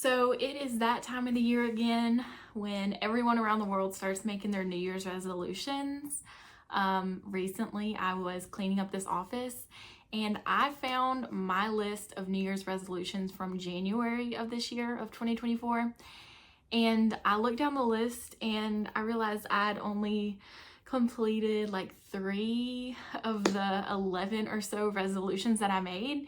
So it is that time of the year again when everyone around the world starts making their New Year's resolutions. Recently, I was cleaning up this office and I found my list of New Year's resolutions from January of this year of 2024. And I looked down the list and I realized I'd only completed like 3 of the 11 or so resolutions that I made.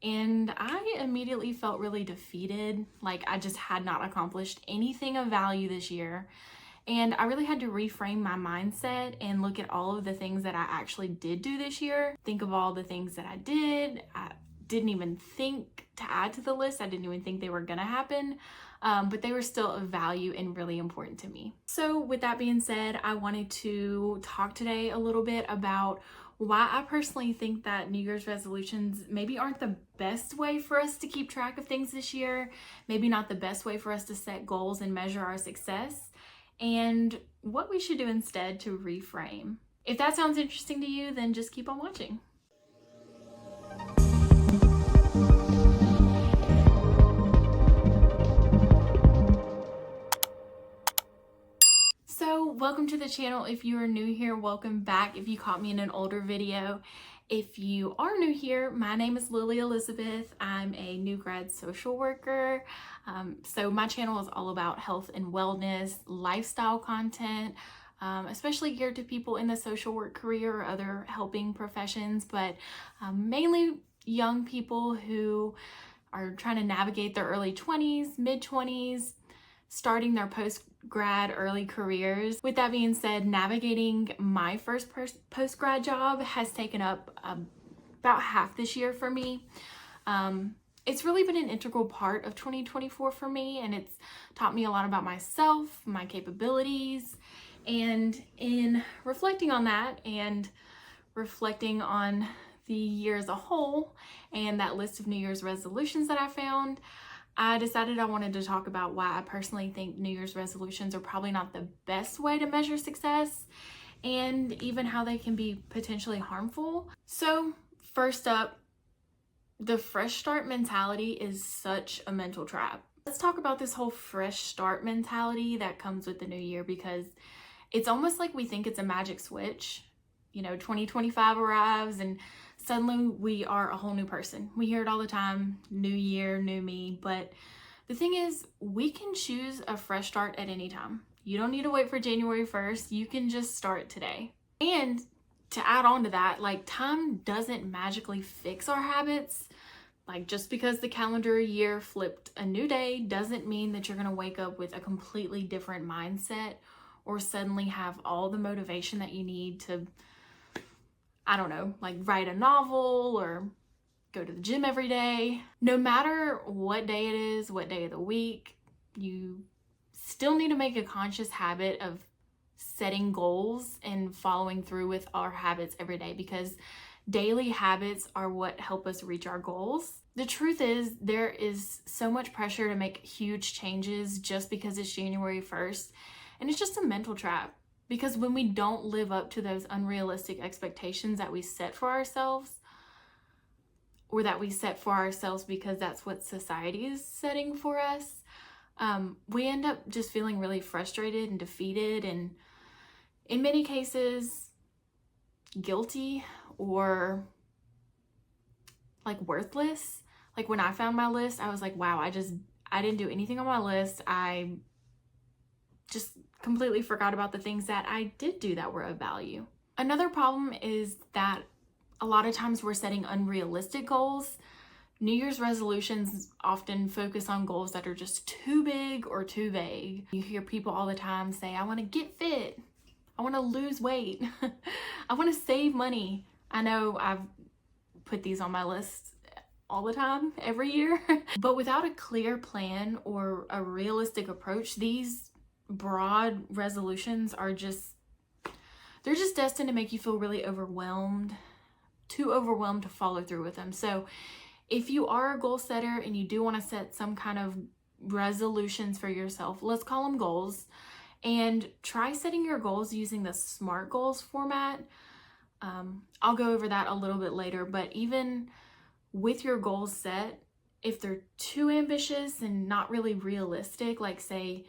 And I immediately felt really defeated, like I just had not accomplished anything of value this year. And I really had to reframe my mindset and look at all of the things that I actually did do this year. Think of all the things that I did. I didn't even think to add to the list. I didn't even think they were gonna happen, but they were still of value and really important to me. So with that being said, I wanted to talk today a little bit about why I personally think that New Year's resolutions maybe aren't the best way for us to keep track of things this year, maybe not the best way for us to set goals and measure our success, and what we should do instead to reframe. If that sounds interesting to you, then just keep on watching. So welcome to the channel. If you are new here, welcome back. If you caught me in an older video. If you are new here, my name is Lily Elizabeth. I'm a new grad social worker. So my channel is all about health and wellness, lifestyle content, especially geared to people in the social work career or other helping professions, but mainly young people who are trying to navigate their early 20s, mid 20s, starting their post-grad early careers. With that being said, navigating my first post-grad job has taken up about half this year for me. It's really been an integral part of 2024 for me, and it's taught me a lot about myself, my capabilities, and in reflecting on that and reflecting on the year as a whole and that list of New Year's resolutions that I found, I decided I wanted to talk about why I personally think New Year's resolutions are probably not the best way to measure success, and even how they can be potentially harmful. So first up, the fresh start mentality is such a mental trap. Let's talk about this whole fresh start mentality that comes with the new year, because it's almost like we think it's a magic switch. 2025 arrives and suddenly we are a whole new person. We hear it all the time, new year, new me. But the thing is, we can choose a fresh start at any time. You don't need to wait for January 1st. You can just start today. And to add on to that, time doesn't magically fix our habits. Just because the calendar year flipped a new day doesn't mean that you're going to wake up with a completely different mindset or suddenly have all the motivation that you need to, write a novel or go to the gym every day. No matter what day it is, what day of the week, you still need to make a conscious habit of setting goals and following through with our habits every day, because daily habits are what help us reach our goals. The truth is, there is so much pressure to make huge changes just because it's January 1st, and it's just a mental trap. Because when we don't live up to those unrealistic expectations that we set for ourselves, or that we set for ourselves because that's what society is setting for us, we end up just feeling really frustrated and defeated, and in many cases, guilty or worthless. When I found my list, I was like, wow, I didn't do anything on my list. I just completely forgot about the things that I did do that were of value. Another problem is that a lot of times we're setting unrealistic goals. New Year's resolutions often focus on goals that are just too big or too vague. You hear people all the time say, I want to get fit. I want to lose weight. I want to save money. I know I've put these on my list all the time, every year. But without a clear plan or a realistic approach, these broad resolutions are they're just destined to make you feel really overwhelmed, too overwhelmed to follow through with them. So if you are a goal setter and you do want to set some kind of resolutions for yourself, let's call them goals, and try setting your goals using the SMART goals format. I'll go over that a little bit later, but even with your goals set, if they're too ambitious and not really realistic, like say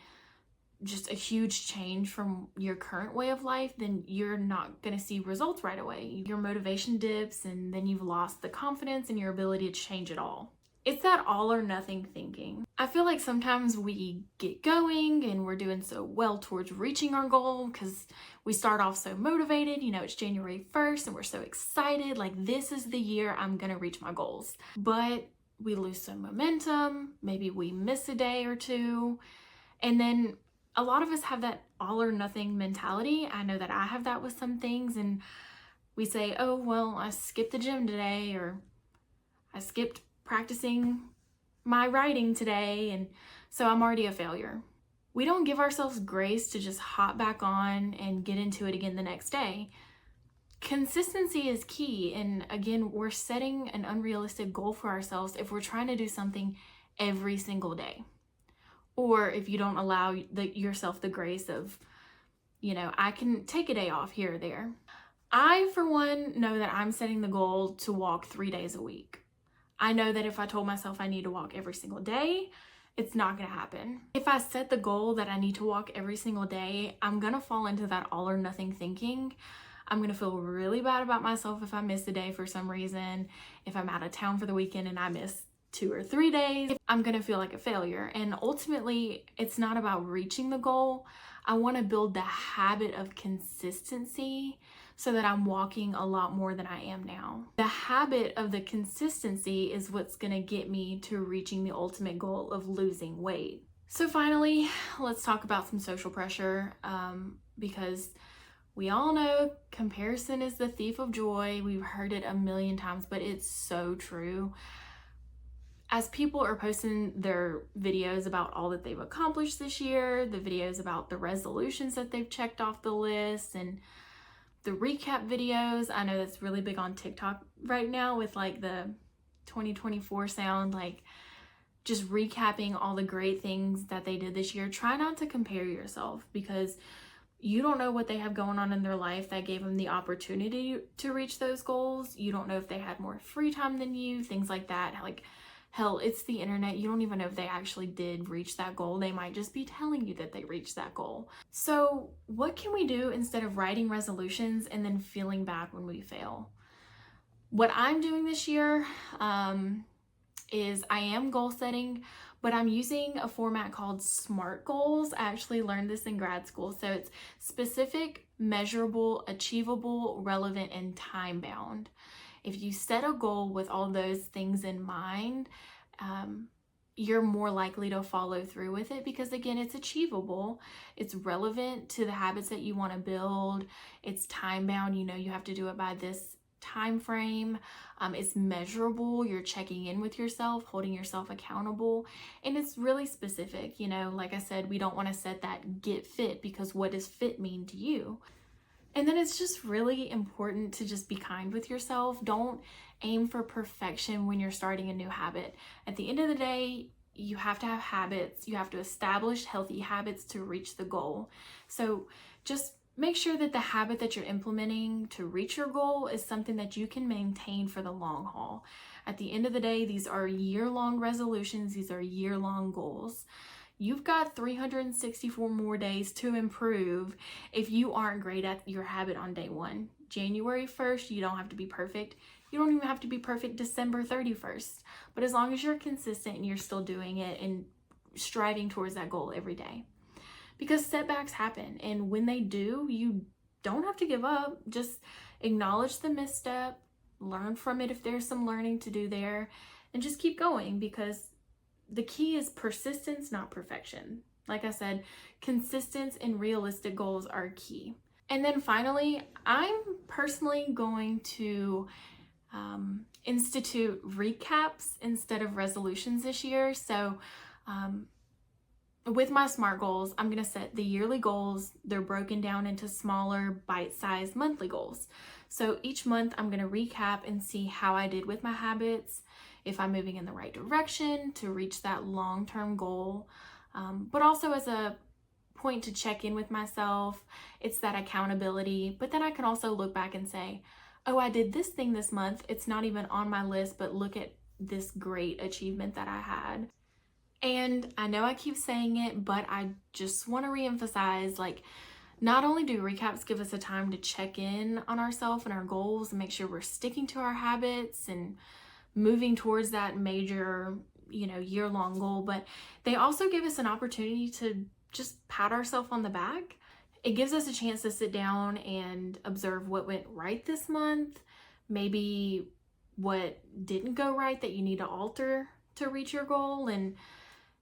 just a huge change from your current way of life, then you're not going to see results right away. Your motivation dips, and then you've lost the confidence in your ability to change it all. It's that all or nothing thinking. I feel like sometimes we get going and we're doing so well towards reaching our goal because we start off so motivated. You know, it's January 1st and we're so excited, like this is the year I'm gonna reach my goals. But we lose some momentum, maybe we miss a day or two, and then a lot of us have that all or nothing mentality. I know that I have that with some things, and we say, oh, well, I skipped the gym today, or I skipped practicing my writing today, and so I'm already a failure. We don't give ourselves grace to just hop back on and get into it again the next day. Consistency is key, and again, we're setting an unrealistic goal for ourselves if we're trying to do something every single day. Or if you don't allow yourself the grace of, you know, I can take a day off here or there. I, for one, know that I'm setting the goal to walk 3 days a week. I know that if I told myself I need to walk every single day, it's not going to happen. If I set the goal that I need to walk every single day, I'm going to fall into that all or nothing thinking. I'm going to feel really bad about myself if I miss a day for some reason. If I'm out of town for the weekend and I miss 2 or 3 days, I'm going to feel like a failure. And ultimately, it's not about reaching the goal. I want to build the habit of consistency so that I'm walking a lot more than I am now. The habit of the consistency is what's going to get me to reaching the ultimate goal of losing weight. So finally, let's talk about some social pressure, because we all know comparison is the thief of joy. We've heard it a million times, but it's so true. As people are posting their videos about all that they've accomplished this year, the videos about the resolutions that they've checked off the list, and the recap videos, I know that's really big on TikTok right now with like the 2024 sound, like just recapping all the great things that they did this year. Try not to compare yourself, because you don't know what they have going on in their life that gave them the opportunity to reach those goals. You don't know if they had more free time than you, things like that. Like, hell, it's the internet. You don't even know if they actually did reach that goal. They might just be telling you that they reached that goal. So what can we do instead of writing resolutions and then feeling bad when we fail? What I'm doing this year is I am goal setting, but I'm using a format called SMART goals. I actually learned this in grad school. So it's specific, measurable, achievable, relevant, and time bound. If you set a goal with all those things in mind, you're more likely to follow through with it, because again, it's achievable, it's relevant to the habits that you want to build, it's time bound, you know you have to do it by this time frame, it's measurable, you're checking in with yourself, holding yourself accountable, and it's really specific. You know, like I said, we don't want to set that get fit, because what does fit mean to you? And then it's just really important to just be kind with yourself. Don't aim for perfection when you're starting a new habit. At the end of the day, you have to have habits. You have to establish healthy habits to reach the goal. So just make sure that the habit that you're implementing to reach your goal is something that you can maintain for the long haul. At the end of the day, these are year-long resolutions. These are year-long goals. You've got 364 more days to improve if you aren't great at your habit on day one. January 1st, you don't have to be perfect. You don't even have to be perfect December 31st. But as long as you're consistent and you're still doing it and striving towards that goal every day. Because setbacks happen, and when they do, you don't have to give up. Just acknowledge the misstep, learn from it if there's some learning to do there, and just keep going, because the key is persistence, not perfection. Like I said, consistency and realistic goals are key. And then finally, I'm personally going to institute recaps instead of resolutions this year. So with my SMART goals, I'm going to set the yearly goals. They're broken down into smaller, bite-sized monthly goals. So each month I'm going to recap and see how I did with my habits, if I'm moving in the right direction to reach that long-term goal, but also as a point to check in with myself. It's that accountability, but then I can also look back and say, oh, I did this thing this month. It's not even on my list, but look at this great achievement that I had. And I know I keep saying it, but I just want to reemphasize, like, not only do recaps give us a time to check in on ourselves and our goals and make sure we're sticking to our habits and moving towards that major, year-long goal, but they also give us an opportunity to just pat ourselves on the back. It gives us a chance to sit down and observe what went right this month, maybe what didn't go right that you need to alter to reach your goal. And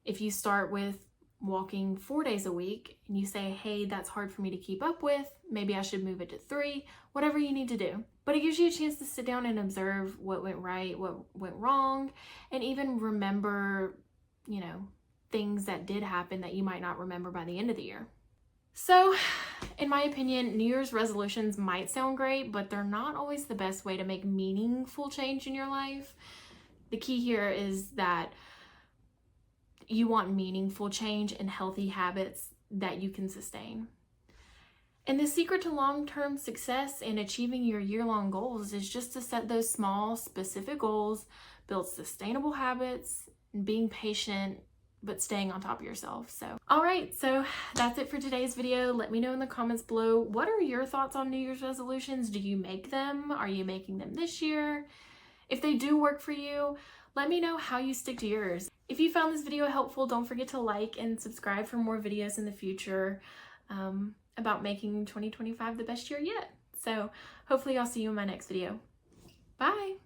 if you start with walking 4 days a week and you say, hey, that's hard for me to keep up with, maybe I should move it to 3, whatever you need to do. But it gives you a chance to sit down and observe what went right, what went wrong, and even remember, things that did happen that you might not remember by the end of the year. So, in my opinion, New Year's resolutions might sound great, but they're not always the best way to make meaningful change in your life. The key here is that you want meaningful change and healthy habits that you can sustain. And the secret to long-term success in achieving your year-long goals is just to set those small, specific goals, build sustainable habits, and being patient, but staying on top of yourself. So, all right, so that's it for today's video. Let me know in the comments below, what are your thoughts on New Year's resolutions? Do you make them? Are you making them this year? If they do work for you, let me know how you stick to yours. If you found this video helpful, don't forget to like and subscribe for more videos in the future about making 2025 the best year yet. So hopefully I'll see you in my next video. Bye.